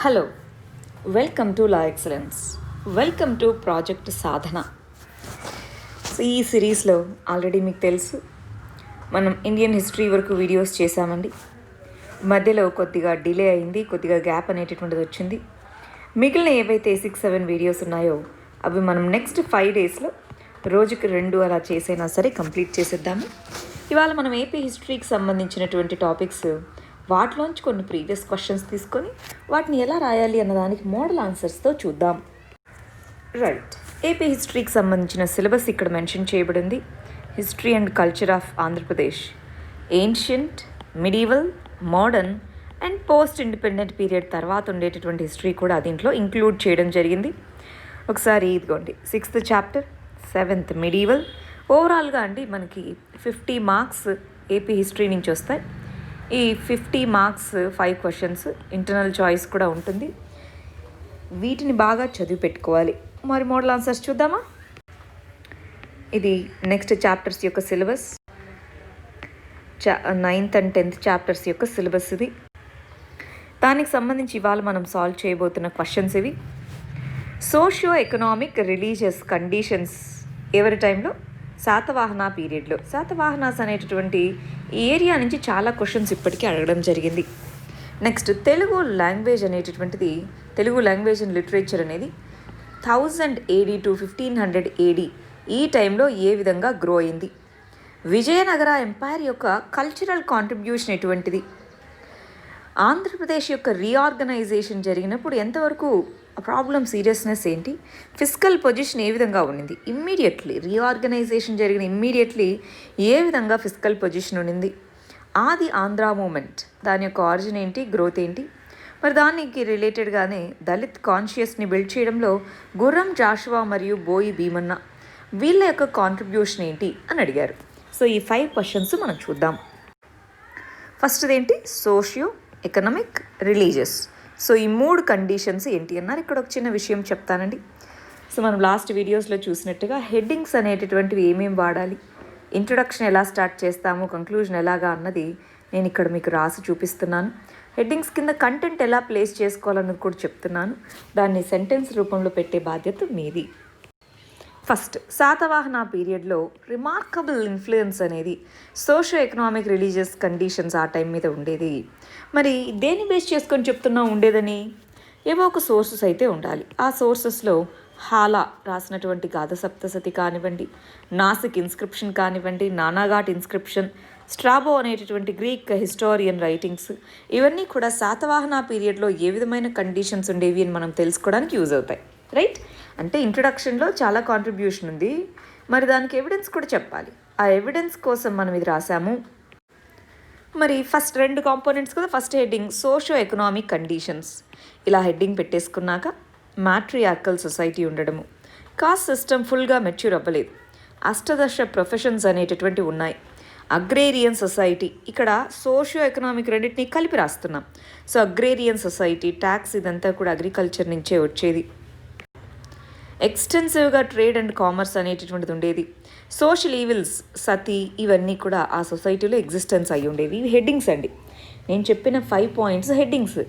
Hello, welcome to La Excellence. Welcome to project Sadhana. ఈ సిరీస్లో already మీకు తెలుసు మనం ఇండియన్ హిస్టరీ వరకు వీడియోస్ చేశామండి. మధ్యలో కొద్దిగా డిలే అయింది, కొద్దిగా గ్యాప్ అనేటటువంటిది వచ్చింది. మిగిలిన ఏవైతే 6-7 వీడియోస్ ఉన్నాయో అవి మనం నెక్స్ట్ 5 డేస్లో రోజుకి 2 అలా చేసైనా సరే కంప్లీట్ చేసేద్దాము. ఇవాళ మనం ఏపీ హిస్టరీకి సంబంధించినటువంటి టాపిక్స్ వాటిలోంచి కొన్ని ప్రీవియస్ క్వశ్చన్స్ తీసుకొని వాటిని ఎలా రాయాలి అన్నదానికి మోడల్ ఆన్సర్స్తో చూద్దాం. రైట్, ఏపీ హిస్టరీకి సంబంధించిన సిలబస్ ఇక్కడ మెన్షన్ చేయబడింది. History and culture of Andhra Pradesh, ancient, medieval, modern and post independent period తర్వాత ఉండేటటువంటి హిస్టరీ కూడా దీంట్లో ఇంక్లూడ్ చేయడం జరిగింది. ఒకసారి ఇదిగోండి, 6th చాప్టర్, 7th మిడీవల్. ఓవరాల్గా అండి మనకి 50 మార్క్స్ ఏపీ హిస్టరీ నుంచి వస్తాయి. ఈ 50 మార్క్స్ 5 క్వశ్చన్స్, ఇంటర్నల్ చాయిస్ కూడా ఉంటుంది. వీటిని బాగా చదివి పెట్టుకోవాలి. మరి మోడల్ ఆన్సర్స్ చూద్దామా? ఇది నెక్స్ట్ చాప్టర్స్ యొక్క syllabus, 9th and 10th chapters యొక్క సిలబస్ ఇది. దానికి సంబంధించి ఇవాళ మనం సాల్వ్ చేయబోతున్న క్వశ్చన్స్ ఇవి. సోషియో ఎకనామిక్ రిలీజియస్ కండిషన్స్ ఎవరి టైంలో? శాతవాహన పీరియడ్లో. శాతవాహనాస్ అనేటటువంటి ఏరియా నుంచి చాలా క్వశ్చన్స్ ఇప్పటికీ అడగడం జరిగింది. నెక్స్ట్ తెలుగు లాంగ్వేజ్ అనేటటువంటిది, తెలుగు లాంగ్వేజ్ అండ్ లిటరేచర్ అనేది 1000 AD to 1500 AD ఈ టైంలో ఏ విధంగా గ్రో అయింది? విజయనగర ఎంపైర్ యొక్క కల్చరల్ కాంట్రిబ్యూషన్ ఎటువంటిది? ఆంధ్రప్రదేశ్ యొక్క రీఆర్గనైజేషన్ జరిగినప్పుడు ఎంతవరకు ప్రాబ్లం సీరియస్నెస్ ఏంటి? ఫిజికల్ పొజిషన్ ఏ విధంగా ఉండింది? ఇమ్మీడియట్లీ రీఆర్గనైజేషన్ జరిగిన ఇమ్మీడియట్లీ ఏ విధంగా ఫిజికల్ పొజిషన్ ఉండింది? ఆది ఆంధ్ర మూమెంట్, దాని యొక్క ఆరిజిన్ ఏంటి, గ్రోత్ ఏంటి? మరి దానికి రిలేటెడ్గానే దళిత్ కాన్షియస్ని బిల్డ్ చేయడంలో గుర్రం జాషువా మరియు బోయి భీమన్న వీళ్ళ యొక్క కాంట్రిబ్యూషన్ ఏంటి అని అడిగారు. సో ఈ 5 క్వశ్చన్స్ మనం చూద్దాం. ఫస్ట్ది ఏంటి? Socio economic religious. సో ఈ 3 కండిషన్స్ ఏంటి అన్నారు. ఇక్కడ ఒక చిన్న విషయం చెప్తానండి. సో మనం లాస్ట్ వీడియోస్లో చూసినట్టుగా హెడ్డింగ్స్ అనేటటువంటివి ఏమేమి వాడాలి, ఇంట్రొడక్షన్ ఎలా స్టార్ట్ చేస్తాము, కంక్లూజన్ ఎలాగా అన్నది నేను ఇక్కడ మీకు రాసి చూపిస్తున్నాను. హెడ్డింగ్స్ కింద కంటెంట్ ఎలా ప్లేస్ చేసుకోవాలన్నది కూడా చెప్తున్నాను. దాన్ని సెంటెన్స్ రూపంలో పెట్టే బాధ్యత మీది. ఫస్ట్, శాతవాహన పీరియడ్లో రిమార్కబుల్ ఇన్ఫ్లుయెన్స్ అనేది సోషో ఎకనామిక్ రిలీజియస్ కండిషన్స్ ఆ టైం మీద ఉండేది. మరి దేన్ని బేస్ చేసుకొని చెప్తున్నా ఉండేదని? ఏవో ఒక సోర్సెస్ అయితే ఉండాలి. ఆ సోర్సెస్లో హాలా రాసినటువంటి గాథ సప్తసతి కానివ్వండి, నాసిక్ ఇన్స్క్రిప్షన్ కానివ్వండి, నానాఘాట్ ఇన్స్క్రిప్షన్, స్ట్రాబో అనేటటువంటి గ్రీక్ హిస్టోరియన్ రైటింగ్స్, ఇవన్నీ కూడా శాతవాహన పీరియడ్లో ఏ విధమైన కండిషన్స్ ఉండేవి అని మనం తెలుసుకోవడానికి యూజ్ అవుతాయి. రైట్, అంటే ఇంట్రొడక్షన్లో చాలా కాంట్రిబ్యూషన్ ఉంది, మరి దానికి ఎవిడెన్స్ కూడా చెప్పాలి. ఆ ఎవిడెన్స్ కోసం మనం ఇది రాసాము. మరి ఫస్ట్ 2 కాంపోనెంట్స్ కదా. First heading socio economic conditions, ఇలా హెడ్డింగ్ పెట్టేసుకున్నాక మ్యాట్రియార్కల్ సొసైటీ ఉండడము, కాస్ట్ సిస్టమ్ ఫుల్గా మెచ్యూర్ అవ్వలేదు, అష్టదశ ప్రొఫెషన్స్ అనేటటువంటి ఉన్నాయి, అగ్రేరియన్ సొసైటీ, ఇక్కడ సోషియో ఎకనామిక్ రెండింటినీ కలిపి రాస్తున్నాం. సో అగ్రేరియన్ సొసైటీ, ట్యాక్స్, ఇదంతా కూడా అగ్రికల్చర్ నుంచే వచ్చేది. ఎక్స్టెన్సివ్గా ట్రేడ్ అండ్ కామర్స్ అనేటటువంటిది ఉండేది. సోషల్ ఈవిల్స్, సతీ, ఇవన్నీ కూడా ఆ సొసైటీలో ఎగ్జిస్టెన్స్ అయ్యి ఉండేవి. ఇవి హెడ్డింగ్స్ అండి. నేను చెప్పిన 5 పాయింట్స్ హెడ్డింగ్స్.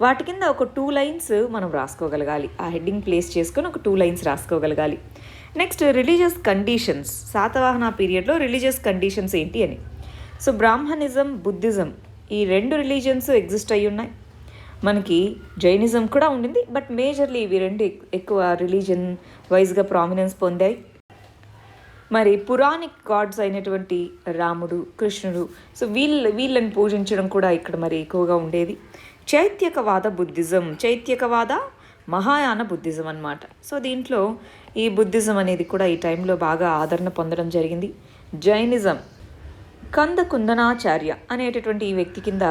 వాటి కింద ఒక 2 లైన్స్ మనం రాసుకోగలగాలి. ఆ హెడ్డింగ్ ప్లేస్ చేసుకొని ఒక 2 లైన్స్ రాసుకోగలగాలి. Next, religious conditions. శాతవాహన పీరియడ్లో రిలీజియస్ కండిషన్స్ ఏంటి అని. సో బ్రాహ్మణిజం, బుద్ధిజం, ఈ 2 రిలీజియన్స్ ఎగ్జిస్ట్ అయ్యి ఉన్నాయి. మనకి జైనిజం కూడా ఉండింది, బట్ మేజర్లీ ఇవి 2 ఎక్కువ రిలీజియన్ వైజ్గా ప్రామినెన్స్ పొందాయి. మరి పురాణిక్ గాడ్స్ అయినటువంటి రాముడు, కృష్ణుడు, సో వీళ్ళని పూజించడం కూడా ఇక్కడ మరి ఎక్కువగా ఉండేది. చైత్యకవాద బుద్ధిజం, చైత్యకవాద మహాయాన బుద్ధిజం అన్నమాట. సో దీంట్లో ఈ బుద్ధిజం అనేది కూడా ఈ టైంలో బాగా ఆదరణ పొందడం జరిగింది. జైనిజం, కంద కుందనాచార్య అనేటటువంటి ఈ వ్యక్తి కింద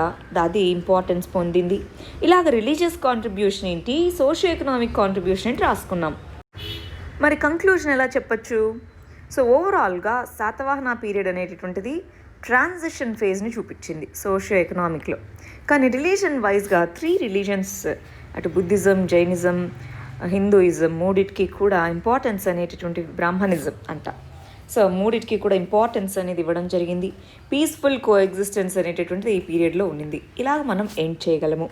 అది ఇంపార్టెన్స్ పొందింది. ఇలాగ రిలీజియస్ కాంట్రిబ్యూషన్ ఏంటి, సోషియో ఎకనామిక్ కాంట్రిబ్యూషన్ ఏంటి రాసుకున్నాం. మరి కంక్లూజన్ ఎలా చెప్పచ్చు? సో ఓవరాల్గా శాతవాహన పీరియడ్ అనేటటువంటిది ట్రాన్సిషన్ ఫేజ్ని చూపించింది సోషియో ఎకనామిక్లో. కానీ రిలీజన్ వైజ్గా 3 రిలీజన్స్, అటు బుద్ధిజం, జైనిజం, హిందూయిజం, మూడిటికి కూడా ఇంపార్టెన్స్ అనేటటువంటి బ్రాహ్మణిజం అంట. సో మూడిటికి కూడా ఇంపార్టెన్స్ అనేది ఇవ్వడం జరిగింది. పీస్ఫుల్ కో ఎగ్జిస్టెన్స్ అనేటటువంటిది ఈ పీరియడ్లో ఉండింది. ఇలాగ మనం ఎండ్ చేయగలము.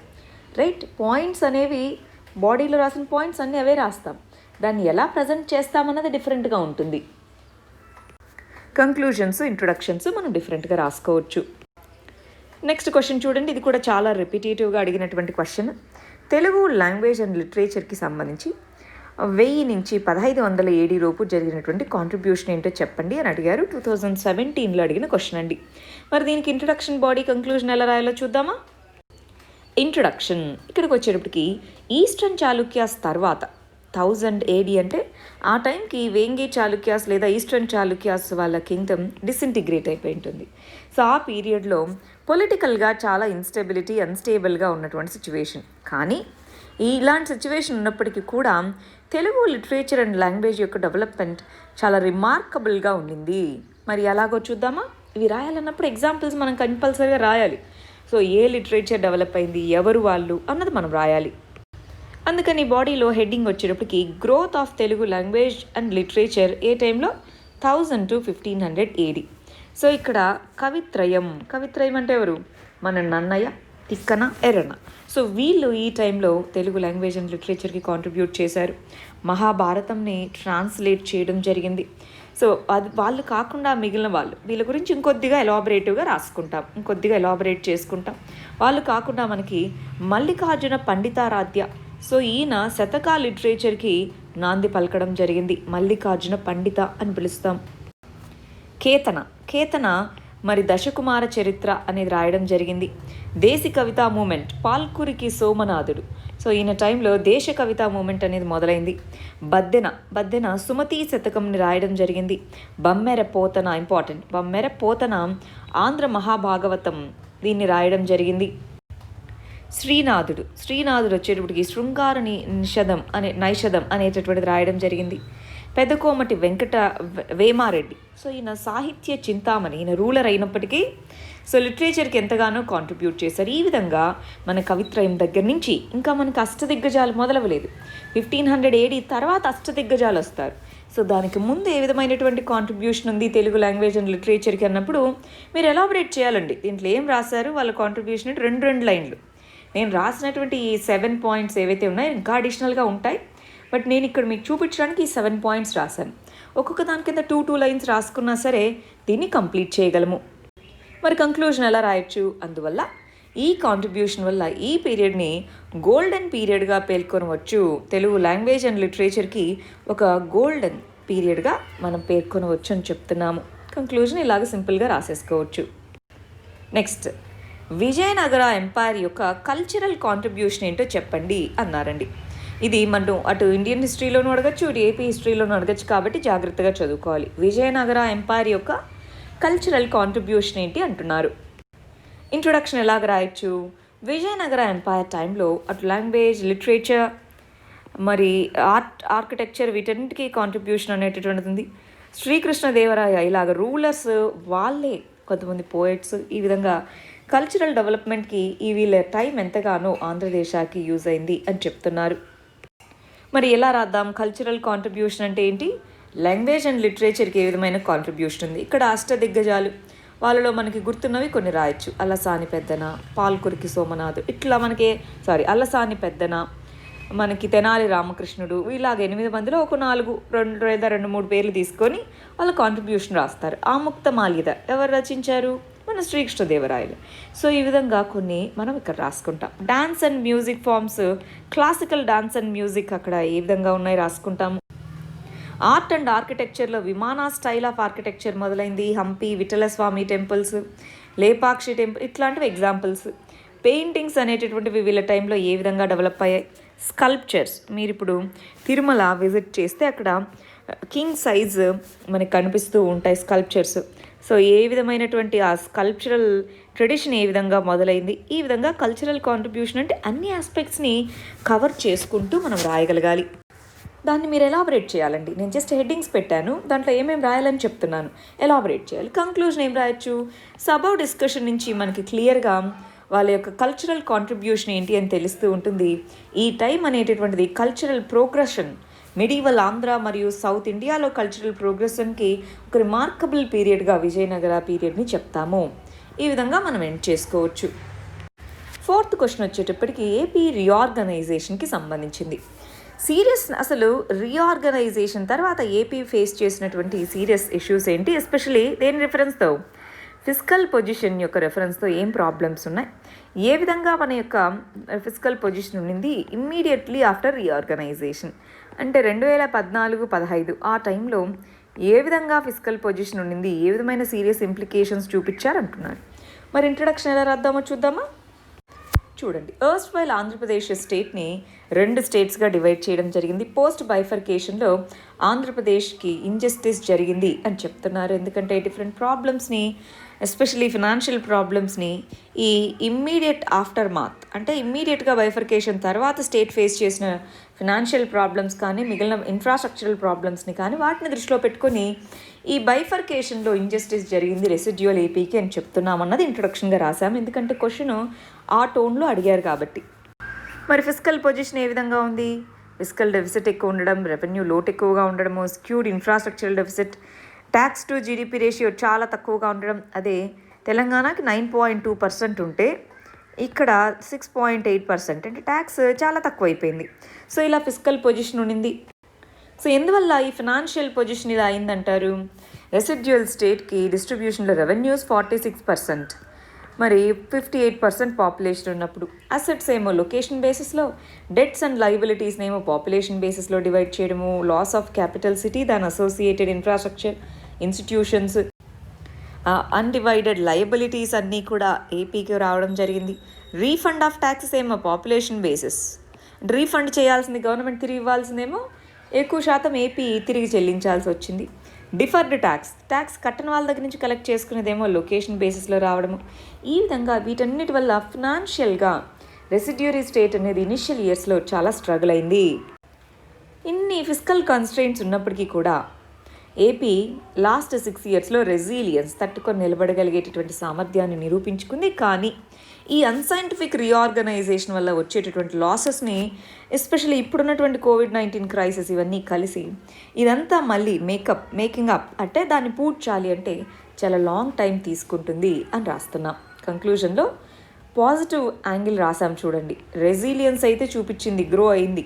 రైట్. పాయింట్స్ అనేవి బాడీలో రాసిన పాయింట్స్ అన్నీ అవే రాస్తాం, దాన్ని ఎలా ప్రజెంట్ చేస్తామన్నది డిఫరెంట్గా ఉంటుంది. కంక్లూజన్స్, ఇంట్రొడక్షన్స్ మనం డిఫరెంట్గా రాసుకోవచ్చు. నెక్స్ట్ క్వశ్చన్ చూడండి, ఇది కూడా చాలా రిపిటేటివ్గా అడిగినటువంటి క్వశ్చన్. తెలుగు లాంగ్వేజ్ అండ్ లిటరేచర్కి సంబంధించి 1000 నుంచి 1500 AD లోపు జరిగినటువంటి కాంట్రిబ్యూషన్ ఏంటో చెప్పండి అని అడిగారు. 2017లో అడిగిన క్వశ్చన్ అండి. మరి దీనికి ఇంట్రొడక్షన్, బాడీ, కంక్లూజన్ ఎలా రాయాలో చూద్దామా. ఇంట్రొడక్షన్ ఇక్కడికి వచ్చేటప్పటికి ఈస్టర్న్ చాళుక్యాస్ తర్వాత 1000 AD అంటే ఆ టైంకి వేంగి చాళుక్యాస్ లేదా ఈస్టర్న్ చాళుక్యాస్ వాళ్ళ కింగ్డమ్ డిసింటిగ్రేట్ అయిపోయి ఉంటుంది. సో ఆ పీరియడ్లో పొలిటికల్గా చాలా ఇన్స్టెబిలిటీ, అన్స్టేబుల్గా ఉన్నటువంటి సిచ్యువేషన్. కానీ ఇలాంటి సిచ్యువేషన్ ఉన్నప్పటికీ కూడా తెలుగు లిటరేచర్ అండ్ లాంగ్వేజ్ యొక్క డెవలప్మెంట్ చాలా రిమార్కబుల్గా ఉండింది. మరి ఎలాగో చూద్దామా. ఇవి రాయాలన్నప్పుడు ఎగ్జాంపుల్స్ మనం కంపల్సరీగా రాయాలి. సో ఏ లిటరేచర్ డెవలప్ అయింది, ఎవరు వాళ్ళు అన్నది మనం రాయాలి. అందుకని బాడీలో హెడ్డింగ్ వచ్చేటప్పటికి growth of Telugu language and literature ఏ టైంలో 1000 to 1500 AD. సో ఇక్కడ కవిత్రయం అంటే ఎవరు, మన నన్నయ్య, తిక్కన, ఎర్రన. సో వీళ్ళు ఈ టైంలో తెలుగు లాంగ్వేజ్ అండ్ లిటరేచర్కి కాంట్రిబ్యూట్ చేశారు. మహాభారతంని ట్రాన్స్లేట్ చేయడం జరిగింది. సో అది వాళ్ళు కాకుండా మిగిలిన వాళ్ళు, వీళ్ళ గురించి ఇంకొద్దిగా ఎలాబరేటివ్గా రాసుకుంటాం, ఇంకొద్దిగా ఎలాబరేట్ చేసుకుంటాం. వాళ్ళు కాకుండా మనకి మల్లికార్జున పండితారాధ్య. సో ఈయన శతక లిటరేచర్కి నాంది పలకడం జరిగింది. మల్లికార్జున పండిత అని పిలుస్తాం. కేతన మరి దశకుమార చరిత్ర అనేది రాయడం జరిగింది. దేశీ కవితా మూమెంట్ పాల్కురికి సోమనాథుడు. సో ఈయన టైంలో దేశ కవితా మూమెంట్ అనేది మొదలైంది. బద్దెన సుమతీ శతకంని రాయడం జరిగింది. బమ్మెర పోతన ఇంపార్టెంట్. బమ్మెర పోతన ఆంధ్ర మహాభాగవతం దీన్ని రాయడం జరిగింది. శ్రీనాథుడు వచ్చేటప్పటికి శృంగార నైషధం అనేటటువంటిది రాయడం జరిగింది. పెదకోమటి వెంకట వేమారెడ్డి. సో ఈయన సాహిత్య చింతామణి, ఈయన రూలర్ అయినప్పటికీ సో లిటరేచర్కి ఎంతగానో కాంట్రిబ్యూట్ చేశారు. ఈ విధంగా మన కవిత్రయం దగ్గర నుంచి ఇంకా మనకు అష్టదిగ్గజాలు మొదలవలేదు. 1500 AD తర్వాత అష్టదిగ్గజాలు వస్తారు. సో దానికి ముందు ఏ విధమైనటువంటి కాంట్రిబ్యూషన్ ఉంది తెలుగు లాంగ్వేజ్ అండ్ లిటరేచర్కి అన్నప్పుడు మీరు ఎలాబరేట్ చేయాలండి. దీంట్లో ఏం రాశారు, వాళ్ళ కాంట్రిబ్యూషన్ అంటే 2 లైన్లు. నేను రాసినటువంటి ఈ 7 పాయింట్స్ ఏవైతే ఉన్నాయో ఇంకా అడిషనల్గా ఉంటాయి, బట్ నేను ఇక్కడ మీకు చూపించడానికి ఈ 7 పాయింట్స్ రాశాను. ఒక్కొక్క దాని కింద 2 లైన్స్ రాసుకున్నా సరే దీన్ని కంప్లీట్ చేయగలము. మరి కంక్లూజన్ ఎలా రాయొచ్చు. అందువల్ల ఈ కాంట్రిబ్యూషన్ వల్ల ఈ పీరియడ్ని గోల్డెన్ పీరియడ్గా పేర్కొనవచ్చు. తెలుగు లాంగ్వేజ్ అండ్ లిటరేచర్కి ఒక గోల్డెన్ పీరియడ్గా మనం పేర్కొనవచ్చు అని చెప్తున్నాము. కంక్లూజన్ ఇలాగ సింపుల్గా రాసేసుకోవచ్చు. నెక్స్ట్, విజయనగర ఎంపైర్ యొక్క కల్చరల్ కాంట్రిబ్యూషన్ ఏంటో చెప్పండి అన్నారండి. ఇది మనం అటు ఇండియన్ హిస్టరీలోనూ అడగచ్చు, ఇటు ఏపీ హిస్టరీలోనూ అడగచ్చు, కాబట్టి జాగ్రత్తగా చదువుకోవాలి. విజయనగర ఎంపైర్ యొక్క కల్చరల్ కాంట్రిబ్యూషన్ ఏంటి అంటున్నారు. ఇంట్రొడక్షన్ ఎలాగ రాయొచ్చు. విజయనగర ఎంపైర్ టైంలో అటు లాంగ్వేజ్, లిటరేచర్, మరి ఆర్కిటెక్చర్ వీటన్నిటికీ కాంట్రిబ్యూషన్ అనేటటువంటిది ఉంది. శ్రీకృష్ణదేవరాయ ఇలాగ రూలర్స్, వాళ్ళే కొంతమంది పోయట్స్, ఈ విధంగా కల్చరల్ డెవలప్మెంట్కి ఈ వీళ్ళ టైం ఎంతగానో ఆంధ్రదేశానికి యూజ్ అయింది అని చెప్తున్నారు. మరి ఎలా రాద్దాం. కల్చరల్ కాంట్రిబ్యూషన్ అంటే ఏంటి, లాంగ్వేజ్ అండ్ లిటరేచర్కి ఏ విధమైన కాంట్రిబ్యూషన్ ఉంది. ఇక్కడ అష్టదిగ్గజాలు, వాళ్ళలో మనకి గుర్తున్నవి కొన్ని రాయొచ్చు. అల్లసాని పెద్దన, పాల్కురికి సోమనాథ్, ఇట్లా అల్లసాని పెద్దన, మనకి తెనాలి రామకృష్ణుడు, ఇలాగ 8 మందిలో ఒక 2-3 పేర్లు తీసుకొని వాళ్ళ కాంట్రిబ్యూషన్ రాస్తారు. ఆముక్తమాల్యద ఎవరు రచించారు, మన శ్రీకృష్ణదేవరాయలు. సో ఈ విధంగా కొన్ని మనం ఇక్కడ రాసుకుంటాం. Dance and music forms, classical dance and music అక్కడ ఏ విధంగా ఉన్నాయి రాసుకుంటాము. ఆర్ట్ అండ్ ఆర్కిటెక్చర్లో విమానా స్టైల్ ఆఫ్ ఆర్కిటెక్చర్ మొదలైంది. హంపి, విఠలస్వామి టెంపుల్స్, లేపాక్షి టెంపుల్ ఇట్లాంటివి ఎగ్జాంపుల్స్. పెయింటింగ్స్ అనేటటువంటివి వీళ్ళ టైంలో ఏ విధంగా డెవలప్ అయ్యాయి. స్కల్ప్చర్స్, మీరు ఇప్పుడు తిరుమల విజిట్ చేస్తే అక్కడ కింగ్ సైజ్ మనకి కనిపిస్తూ ఉంటాయి స్కల్ప్చర్స్. సో ఏ విధమైనటువంటి ఆ స్కల్ప్చరల్ ట్రెడిషన్ ఏ విధంగా మొదలైంది. ఈ విధంగా కల్చరల్ కాంట్రిబ్యూషన్ అంటే అన్ని ఆస్పెక్ట్స్ని కవర్ చేసుకుంటూ మనం రాయగలగాలి. దాన్ని మీరు ఎలాబరేట్ చేయాలండి. నేను జస్ట్ హెడ్డింగ్స్ పెట్టాను, దాంట్లో ఏమేమి రాయాలని చెప్తున్నాను. ఎలాబరేట్ చేయాలి. కంక్లూజన్ ఏం రాయొచ్చు. సబౌ డిస్కషన్ నుంచి మనకి క్లియర్గా వాళ్ళ యొక్క కల్చరల్ కాంట్రిబ్యూషన్ ఏంటి అని తెలుస్తూ ఉంటుంది. ఈ టైం అనేటటువంటిది కల్చరల్ ప్రోగ్రెషన్, మెడివల్ ఆంధ్ర మరియు సౌత్ ఇండియాలో కల్చరల్ ప్రోగ్రెషన్కి ఒక రిమార్కబుల్ పీరియడ్గా విజయనగర పీరియడ్ని చెప్తాము. ఈ విధంగా మనం ఎండ్ చేసుకోవచ్చు. 4th క్వశ్చన్ వచ్చేటప్పటికి ఏపీ రీఆర్గనైజేషన్కి సంబంధించింది. అసలు రీఆర్గనైజేషన్ తర్వాత ఏపీ ఫేస్ చేసినటువంటి సీరియస్ ఇష్యూస్ ఏంటి, ఎస్పెషలీ దేని రెఫరెన్స్తో, ఫిజికల్ పొజిషన్ యొక్క రెఫరెన్స్తో ఏం ప్రాబ్లమ్స్ ఉన్నాయి, ఏ విధంగా మన యొక్క ఫిజికల్ పొజిషన్ ఉండింది ఇమ్మీడియట్లీ ఆఫ్టర్ రీఆర్గనైజేషన్, అంటే 2014-15 ఆ టైంలో ఏ విధంగా ఫిజికల్ పొజిషన్ ఉండింది, ఏ విధమైన సీరియస్ ఇంప్లికేషన్స్ చూపించారంటున్నారు. మరి ఇంట్రడక్షన్ ఎలా రాద్దామో చూద్దామా. చూడండి, ఎర్స్ట్ వైల్ ఆంధ్రప్రదేశ్ స్టేట్ని 2 స్టేట్స్గా డివైడ్ చేయడం జరిగింది. పోస్ట్ బైఫర్కేషన్లో ఆంధ్రప్రదేశ్కి ఇంజస్టిస్ జరిగింది అని చెప్తున్నారు. ఎందుకంటే డిఫరెంట్ ప్రాబ్లమ్స్ని, ఎస్పెషలీ ఫినాన్షియల్ ప్రాబ్లమ్స్ని ఈ ఇమ్మీడియట్ ఆఫ్టర్ మాత్, అంటే ఇమ్మీడియట్గా బైఫర్కేషన్ తర్వాత స్టేట్ ఫేస్ చేసిన ఫినాన్షియల్ ప్రాబ్లమ్స్ కానీ మిగిలిన ఇన్ఫ్రాస్ట్రక్చరల్ ప్రాబ్లమ్స్ని కానీ వాటిని దృష్టిలో పెట్టుకొని ఈ బైఫర్కేషన్లో ఇంజస్టిస్ జరిగింది రెసిడ్యువల్ ఏపీకి అని చెప్తున్నామన్నది ఇంట్రొడక్షన్గా రాశాము. ఎందుకంటే క్వశ్చన్ ఆ టోన్లో అడిగారు కాబట్టి. మరి ఫిజికల్ పొజిషన్ ఏ విధంగా ఉంది, ఫిజికల్ డెఫిసిట్ ఎక్కువ ఉండడం, రెవెన్యూ లోట్ ఎక్కువగా ఉండడము, skewed infrastructural deficit, tax to GDP ratio చాలా తక్కువగా ఉండడం. అదే తెలంగాణకి 9.2% ఉంటే ఇక్కడ 6.8%, అంటే ట్యాక్స్ చాలా తక్కువ అయిపోయింది. సో ఇలా ఫిజికల్ పొజిషన్ ఉండింది. సో ఎందువల్ల ఈ ఫినాన్షియల్ పొజిషన్ ఇలా అయిందంటారు, రెసిడ్యువల్ స్టేట్కి డిస్ట్రిబ్యూషన్లో రెవెన్యూస్ 46%, మరి 58% పాపులేషన్ ఉన్నప్పుడు అసెట్స్ ఏమో లొకేషన్ బేసిస్లో, డెట్స్ అండ్ లయబిలిటీస్ని ఏమో పాపులేషన్ బేసిస్లో డివైడ్ చేయడము, లాస్ ఆఫ్ క్యాపిటల్ సిటీ, దాని associated infrastructure, institutions, undivided liabilities అన్నీ కూడా ఏపీకి రావడం జరిగింది. రీఫండ్ ఆఫ్ ట్యాక్సెస్ ఏమో పాపులేషన్ బేసిస్, రీఫండ్ చేయాల్సింది గవర్నమెంట్, తిరిగి ఇవ్వాల్సిందేమో ఎక్కువ శాతం ఏపీ తిరిగి చెల్లించాల్సి వచ్చింది. డిఫర్డ్ ట్యాక్స్ కట్టని వాళ్ళ దగ్గర నుంచి కలెక్ట్ చేసుకునేదేమో లొకేషన్ బేసిస్లో రావడము. ఈ విధంగా వీటన్నిటి వల్ల ఫినాన్షియల్గా రెసిడ్యూరీ స్టేట్ అనేది ఇనిషియల్ ఇయర్స్లో చాలా స్ట్రగుల్ అయింది. ఇన్ని ఫిజికల్ కన్స్ట్రెయింట్స్ ఉన్నప్పటికీ కూడా ఏపీ లాస్ట్ 6 ఇయర్స్లో రెసిలియన్స్ తట్టుకొని నిలబడగలిగేటటువంటి సామర్థ్యాన్ని నిరూపించుకుంది. కానీ ఈ అన్సైంటిఫిక్ రీఆర్గనైజేషన్ వల్ల వచ్చేటటువంటి లాసెస్ని, ఎస్పెషల్లీ ఇప్పుడున్నటువంటి కోవిడ్-19 క్రైసిస్, ఇవన్నీ కలిసి ఇదంతా మళ్ళీ మేకింగ్ అప్ అంటే దాన్ని పూడ్చాలి అంటే చాలా లాంగ్ టైం తీసుకుంటుంది అని రాస్తున్నాం. కంక్లూజన్లో పాజిటివ్ యాంగిల్ రాసాం చూడండి. రెసిలియన్స్ అయితే చూపించింది, గ్రో అయింది,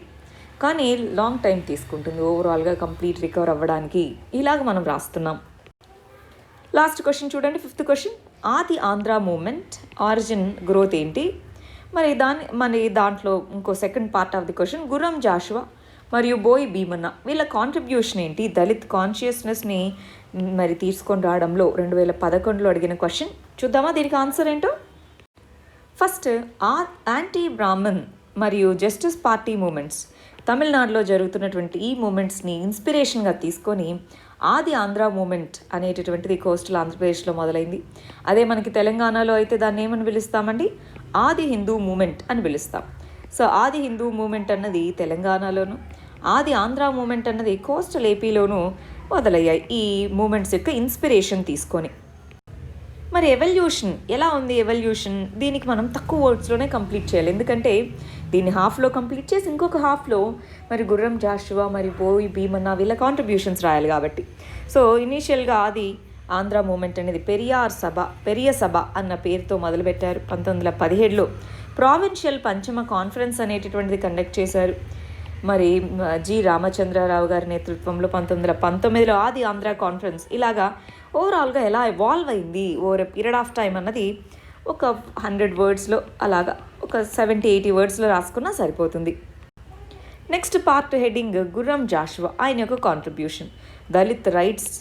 కానీ లాంగ్ టైం తీసుకుంటుంది ఓవరాల్గా కంప్లీట్ రికవర్ అవ్వడానికి. ఇలాగ మనం రాస్తున్నాం. లాస్ట్ క్వశ్చన్ చూడండి, 5th క్వశ్చన్, ఆది ఆంధ్ర మూమెంట్ ఆరిజిన్ గ్రోత్ ఏంటి? మరి దాంట్లో ఇంకో second part of the question, Gurram Jashuva మరియు బోయ్ భీమన్న వీళ్ళ కాంట్రిబ్యూషన్ ఏంటి దళిత్ కాన్షియస్నెస్ని మరి తీసుకొని రావడంలో 2011లో అడిగిన క్వశ్చన్. చూద్దామా దీనికి ఆన్సర్ ఏంటో. ఫస్ట్, యాంటీ బ్రాహ్మణ్ మరియు జస్టిస్ పార్టీ మూమెంట్స్ తమిళనాడులో జరుగుతున్నటువంటి ఈ మూమెంట్స్ని ఇన్స్పిరేషన్గా తీసుకొని ఆది ఆంధ్ర మూమెంట్ అనేటటువంటిది కోస్టల్ ఆంధ్రప్రదేశ్లో మొదలైంది. అదే మనకి తెలంగాణలో అయితే దాన్ని ఏమని పిలుస్తామండి, ఆది హిందూ మూమెంట్ అని పిలుస్తాం. సో ఆది హిందూ మూమెంట్ అన్నది తెలంగాణలోను, ఆది ఆంధ్ర మూమెంట్ అన్నది కోస్టల్ ఏపీలోనూ మొదలయ్యాయి ఈ మూమెంట్స్ యొక్క ఇన్స్పిరేషన్ తీసుకొని. మరి ఎవల్యూషన్ ఎలా ఉంది? ఎవల్యూషన్ దీనికి మనం తక్కువ వర్డ్స్లోనే కంప్లీట్ చేయాలి, ఎందుకంటే దీన్ని హాఫ్లో కంప్లీట్ చేసి ఇంకొక హాఫ్లో మరి గుర్రం జాషువా మరి బోయ్ భీమన్న వీళ్ళ కాంట్రిబ్యూషన్స్ రాయాలి కాబట్టి. సో ఇనీషియల్గా ఆది ఆంధ్ర మూమెంట్ అనేది పెరియ సభ అన్న పేరుతో మొదలుపెట్టారు. 1917లో ప్రావిన్షియల్ పంచమ కాన్ఫరెన్స్ అనేటటువంటిది కండక్ట్ చేశారు. మరి జి రామచంద్రరావు గారి నేతృత్వంలో 1919లో ఆది ఆంధ్ర కాన్ఫరెన్స్. ఇలాగా ఓవరాల్గా ఎలా ఎవాల్వ్ అయింది over a period of time అన్నది ఒక 100 వర్డ్స్లో అలాగా ఒక 70-80 వర్డ్స్లో రాసుకున్నా సరిపోతుంది. Next part heading Gurram Jashuva, ఆయన యొక్క contribution, Dalit rights,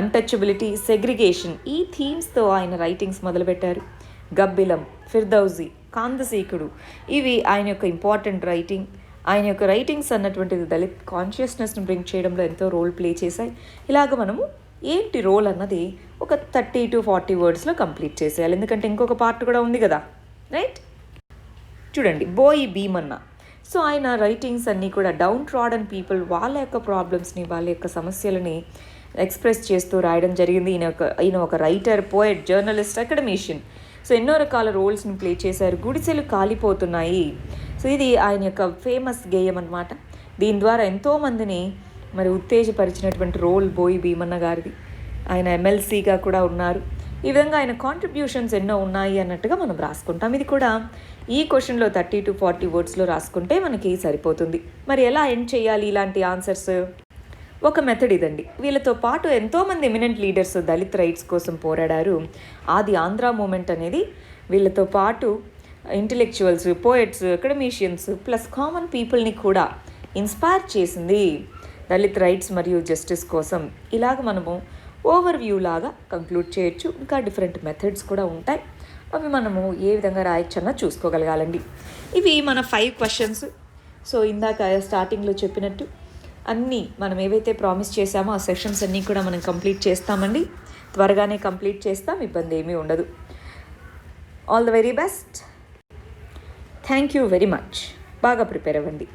untouchability, segregation, ఈ థీమ్స్తో ఆయన రైటింగ్స్ మొదలుపెట్టారు. గబ్బిలం, ఫిర్దౌజీ, కాందసీకుడు, ఇవి ఆయన యొక్క ఇంపార్టెంట్ రైటింగ్. ఆయన యొక్క రైటింగ్స్ అన్నటువంటిది దళిత్ కాన్షియస్నెస్ని బ్రింగ్ చేయడంలో ఎంతో రోల్ ప్లే చేశాయి. ఇలాగ మనము ఏంటి రోల్ అన్నది ఒక 30-40 వర్డ్స్లో కంప్లీట్ చేసేయాలి, ఎందుకంటే ఇంకొక పార్ట్ కూడా ఉంది కదా, రైట్. చూడండి, బోయ్ భీమన్న. సో ఆయన రైటింగ్స్ అన్నీ కూడా డౌన్ ట్రాడన్ పీపుల్ వాళ్ళ యొక్క ప్రాబ్లమ్స్ని, వాళ్ళ యొక్క సమస్యలని ఎక్స్ప్రెస్ చేస్తూ రాయడం జరిగింది. ఈయన ఒక writer, poet, journalist, academician. So ఎన్నో రకాల రోల్స్ని ప్లే చేశారు. గుడిసెలు కాలిపోతున్నాయి, సో ఇది ఆయన యొక్క ఫేమస్ గేయం అన్నమాట. దీని ద్వారా ఎంతోమందిని మరి ఉత్తేజపరిచినటువంటి రోల్ బోయ్ భీమన్న గారిది. ఆయన ఎమ్మెల్సీగా కూడా ఉన్నారు. ఈ విధంగా ఆయన కాంట్రిబ్యూషన్స్ ఎన్నో ఉన్నాయి అన్నట్టుగా మనం రాసుకుంటాం. ఇది కూడా ఈ క్వశ్చన్లో 30 to 40 వర్డ్స్లో రాసుకుంటే మనకి సరిపోతుంది. మరి ఎలా ఎండ్ చేయాలి ఇలాంటి ఆన్సర్స్? ఒక మెథడ్ ఇదండి. వీళ్ళతో పాటు ఎంతోమంది ఎమినెంట్ లీడర్స్ దళిత్ రైట్స్ కోసం పోరాడారు. ఆది ఆంధ్ర మూమెంట్ అనేది వీళ్ళతో పాటు intellectuals, poets, academicians plus common పీపుల్ని కూడా ఇన్స్పైర్ చేసింది దళిత్ రైట్స్ మరియు జస్టిస్ కోసం. ఇలాగ మనము ఓవర్వ్యూ లాగా కంక్లూడ్ చేయొచ్చు. ఇంకా డిఫరెంట్ మెథడ్స్ కూడా ఉంటాయి. అవి మనము ఏ విధంగా రాయొచ్చన్నా చూసుకోగలగాలండి. ఇవి మన 5 క్వశ్చన్స్. సో ఇందాక స్టార్టింగ్లో చెప్పినట్టు అన్నీ మనం ఏవైతే ప్రామిస్ చేశామో ఆ సెషన్స్ అన్నీ కూడా మనం కంప్లీట్ చేస్తామండి. త్వరగానే కంప్లీట్ చేస్తాం, ఇబ్బంది ఏమీ ఉండదు. All the very best. Thank you very much. బాగా ప్రిపేర్ అవ్వండి.